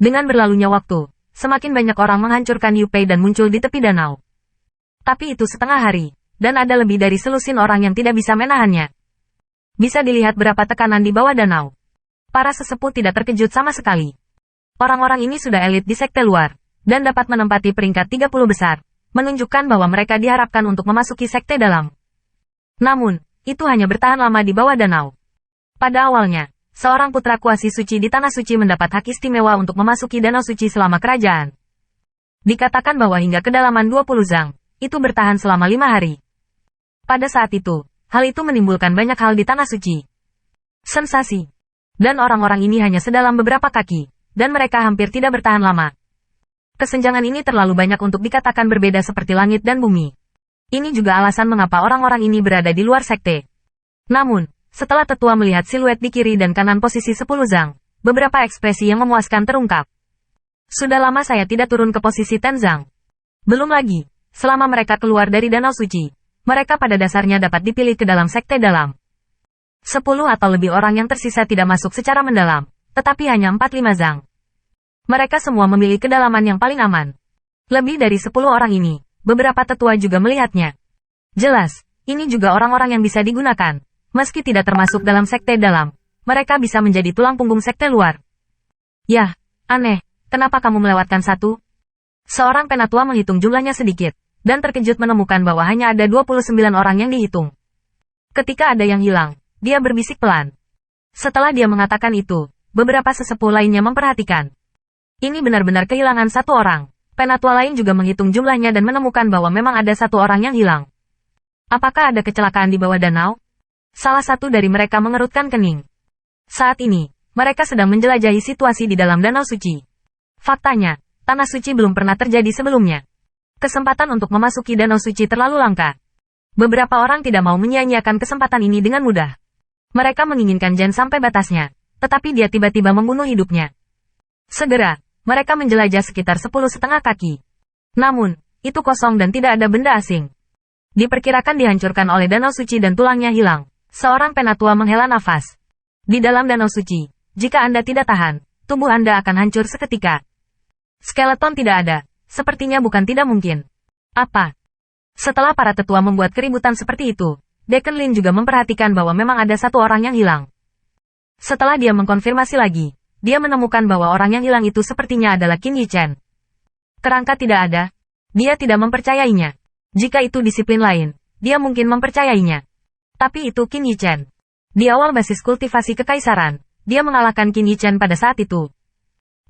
Dengan berlalunya waktu, semakin banyak orang menghancurkan Yupei dan muncul di tepi danau. Tapi itu setengah hari, dan ada lebih dari selusin orang yang tidak bisa menahannya. Bisa dilihat berapa tekanan di bawah danau. Para sesepuh tidak terkejut sama sekali. Orang-orang ini sudah elit di sekte luar, dan dapat menempati peringkat 30 besar, menunjukkan bahwa mereka diharapkan untuk memasuki sekte dalam. Namun, itu hanya bertahan lama di bawah danau. Pada awalnya, seorang putra kuasi suci di Tanah Suci mendapat hak istimewa untuk memasuki Danau Suci selama kerajaan. Dikatakan bahwa hingga kedalaman 20 zang, itu bertahan selama 5 hari. Pada saat itu, hal itu menimbulkan banyak hal di Tanah Suci. Sensasi. Dan orang-orang ini hanya sedalam beberapa kaki, dan mereka hampir tidak bertahan lama. Kesenjangan ini terlalu banyak untuk dikatakan berbeda seperti langit dan bumi. Ini juga alasan mengapa orang-orang ini berada di luar sekte. Namun, setelah tetua melihat siluet di kiri dan kanan posisi 10 zang, beberapa ekspresi yang memuaskan terungkap. Sudah lama saya tidak turun ke posisi 10 zang. Belum lagi, selama mereka keluar dari Danau Suci, mereka pada dasarnya dapat dipilih ke dalam sekte dalam. 10 atau lebih orang yang tersisa tidak masuk secara mendalam, tetapi hanya 4-5 zang. Mereka semua memilih kedalaman yang paling aman. Lebih dari 10 orang ini, beberapa tetua juga melihatnya. Jelas, ini juga orang-orang yang bisa digunakan. Meski tidak termasuk dalam sekte dalam, mereka bisa menjadi tulang punggung sekte luar. Yah, aneh, kenapa kamu melewatkan satu? Seorang penatua menghitung jumlahnya sedikit, dan terkejut menemukan bahwa hanya ada 29 orang yang dihitung. Ketika ada yang hilang, dia berbisik pelan. Setelah dia mengatakan itu, beberapa sesepuh lainnya memperhatikan. Ini benar-benar kehilangan satu orang. Penatua lain juga menghitung jumlahnya dan menemukan bahwa memang ada satu orang yang hilang. Apakah ada kecelakaan di bawah danau? Salah satu dari mereka mengerutkan kening. Saat ini, mereka sedang menjelajahi situasi di dalam Danau Suci. Faktanya, Tanah Suci belum pernah terjadi sebelumnya. Kesempatan untuk memasuki Danau Suci terlalu langka. Beberapa orang tidak mau menyia-nyiakan kesempatan ini dengan mudah. Mereka menginginkan Jen sampai batasnya, tetapi dia tiba-tiba membunuh hidupnya. Segera, mereka menjelajah sekitar 10,5 kaki. Namun, itu kosong dan tidak ada benda asing. Diperkirakan dihancurkan oleh Danau Suci dan tulangnya hilang. Seorang penatua menghela nafas. Di dalam Danau Suci, jika Anda tidak tahan, tubuh Anda akan hancur seketika. Skeleton tidak ada, sepertinya bukan tidak mungkin. Apa? Setelah para tetua membuat keributan seperti itu, Deacon Lin juga memperhatikan bahwa memang ada satu orang yang hilang. Setelah dia mengkonfirmasi lagi, dia menemukan bahwa orang yang hilang itu sepertinya adalah Qin Yichen. Kerangka tidak ada. Dia tidak mempercayainya. Jika itu disiplin lain, dia mungkin mempercayainya. Tapi itu Qin Yichen. Di awal basis kultivasi kekaisaran, dia mengalahkan Qin Yichen pada saat itu.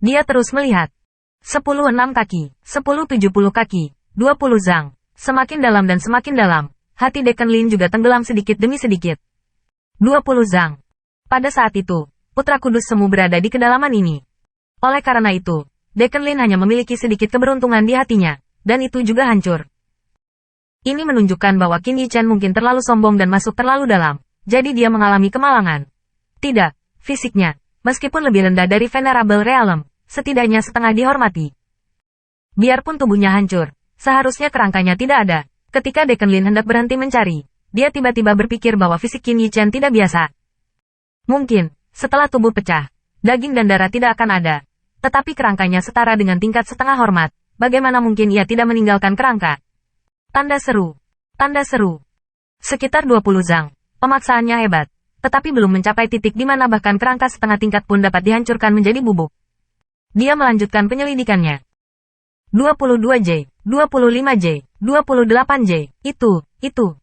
Dia terus melihat. 10-6 kaki, 10-70 kaki, 20 zang. Semakin dalam dan semakin dalam, hati Deacon Lin juga tenggelam sedikit demi sedikit. 20 zang. Pada saat itu, Putra Kudus Semu berada di kedalaman ini. Oleh karena itu, Deacon Lin hanya memiliki sedikit keberuntungan di hatinya, dan itu juga hancur. Ini menunjukkan bahwa Qin Yichen mungkin terlalu sombong dan masuk terlalu dalam, jadi dia mengalami kemalangan. Tidak, fisiknya, meskipun lebih rendah dari Venerable Realm, setidaknya setengah dihormati. Biarpun tubuhnya hancur, seharusnya kerangkanya tidak ada. Ketika Deacon Lin hendak berhenti mencari, dia tiba-tiba berpikir bahwa fisik Qin Yichen tidak biasa. Mungkin, setelah tubuh pecah, daging dan darah tidak akan ada. Tetapi kerangkanya setara dengan tingkat setengah hormat, bagaimana mungkin ia tidak meninggalkan kerangka? Tanda seru. Tanda seru. Sekitar 20 zang. Pemaksaannya hebat. Tetapi belum mencapai titik di mana bahkan kerangka setengah tingkat pun dapat dihancurkan menjadi bubuk. Dia melanjutkan penyelidikannya. 22J, 25J, 28J. Itu.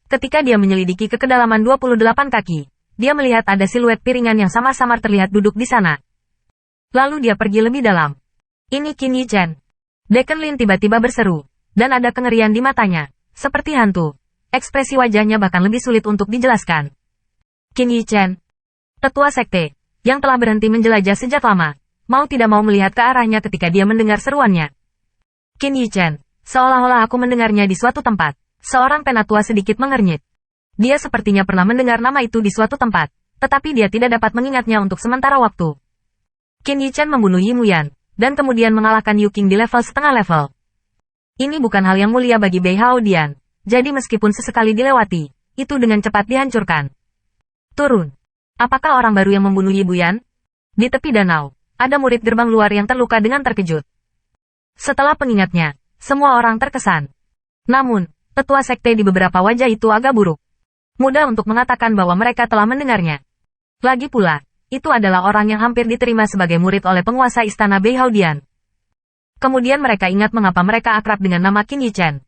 Ketika dia menyelidiki ke kedalaman 28 kaki, dia melihat ada siluet piringan yang samar-samar terlihat duduk di sana. Lalu dia pergi lebih dalam. Ini Qin Yichen. Deacon Lin tiba-tiba berseru, dan ada kengerian di matanya. Seperti hantu. Ekspresi wajahnya bahkan lebih sulit untuk dijelaskan. Qin Yichen, tetua sekte, yang telah berhenti menjelajah sejak lama, mau tidak mau melihat ke arahnya ketika dia mendengar seruannya. Qin Yichen, seolah-olah aku mendengarnya di suatu tempat. Seorang penatua sedikit mengernyit. Dia sepertinya pernah mendengar nama itu di suatu tempat, tetapi dia tidak dapat mengingatnya untuk sementara waktu. Qin Yichen membunuh Yi Muyan, dan kemudian mengalahkan Yu Qing di level setengah level. Ini bukan hal yang mulia bagi Bei Hao Dian, jadi meskipun sesekali dilewati, itu dengan cepat dihancurkan. Turun. Apakah orang baru yang membunuh Yi Buyan? Di tepi danau, ada murid gerbang luar yang terluka dengan terkejut. Setelah pengingatnya, semua orang terkesan. Namun, tetua sekte di beberapa wajah itu agak buruk. Mudah untuk mengatakan bahwa mereka telah mendengarnya. Lagi pula, itu adalah orang yang hampir diterima sebagai murid oleh penguasa istana Beihaudian. Kemudian mereka ingat mengapa mereka akrab dengan nama Qin Yichen.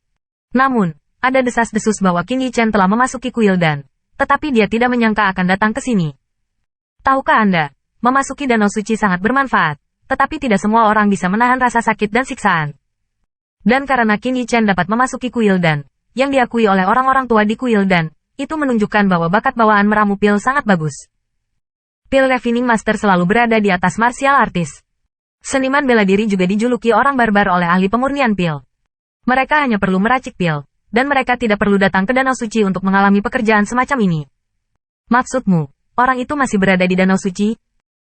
Namun, ada desas-desus bahwa Qin Yichen telah memasuki kuil dan, tetapi dia tidak menyangka akan datang ke sini. Tahukah Anda, memasuki danau suci sangat bermanfaat, tetapi tidak semua orang bisa menahan rasa sakit dan siksaan. Dan karena Qin Yichen dapat memasuki kuil dan, yang diakui oleh orang-orang tua di kuil dan, itu menunjukkan bahwa bakat bawaan meramu pil sangat bagus. Pil Refining Master selalu berada di atas martial artist. Seniman bela diri juga dijuluki orang barbar oleh ahli pemurnian pil. Mereka hanya perlu meracik pil, dan mereka tidak perlu datang ke danau suci untuk mengalami pekerjaan semacam ini. Maksudmu, orang itu masih berada di danau suci?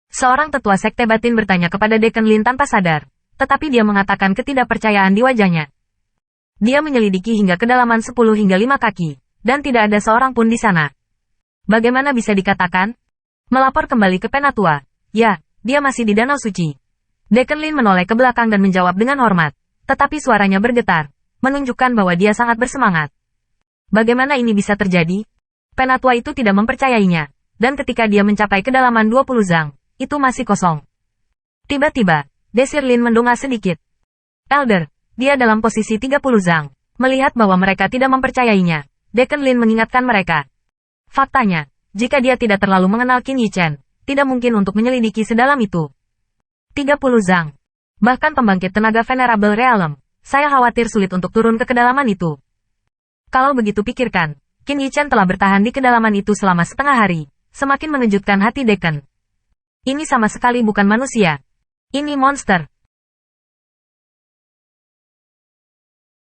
Seorang tetua sekte batin bertanya kepada Deacon Lin tanpa sadar, tetapi dia mengatakan ketidakpercayaan di wajahnya. Dia menyelidiki hingga kedalaman 10 hingga 5 kaki, dan tidak ada seorang pun di sana. Bagaimana bisa dikatakan? Melapor kembali ke Penatua. Ya, dia masih di danau suci. Deacon Lin menoleh ke belakang dan menjawab dengan hormat, tetapi suaranya bergetar, menunjukkan bahwa dia sangat bersemangat. Bagaimana ini bisa terjadi? Penatua itu tidak mempercayainya, dan ketika dia mencapai kedalaman 20 zang, itu masih kosong. Tiba-tiba, Desir Lin mendongak sedikit. Elder, dia dalam posisi 30 zang. Melihat bahwa mereka tidak mempercayainya, Deacon Lin mengingatkan mereka. Faktanya, jika dia tidak terlalu mengenal Qin Yichen, tidak mungkin untuk menyelidiki sedalam itu. 30 zang. Bahkan pembangkit tenaga Venerable Realm, saya khawatir sulit untuk turun ke kedalaman itu. Kalau begitu pikirkan, Qin Yichen telah bertahan di kedalaman itu selama setengah hari, semakin mengejutkan hati Deacon. Ini sama sekali bukan manusia. Ini monster.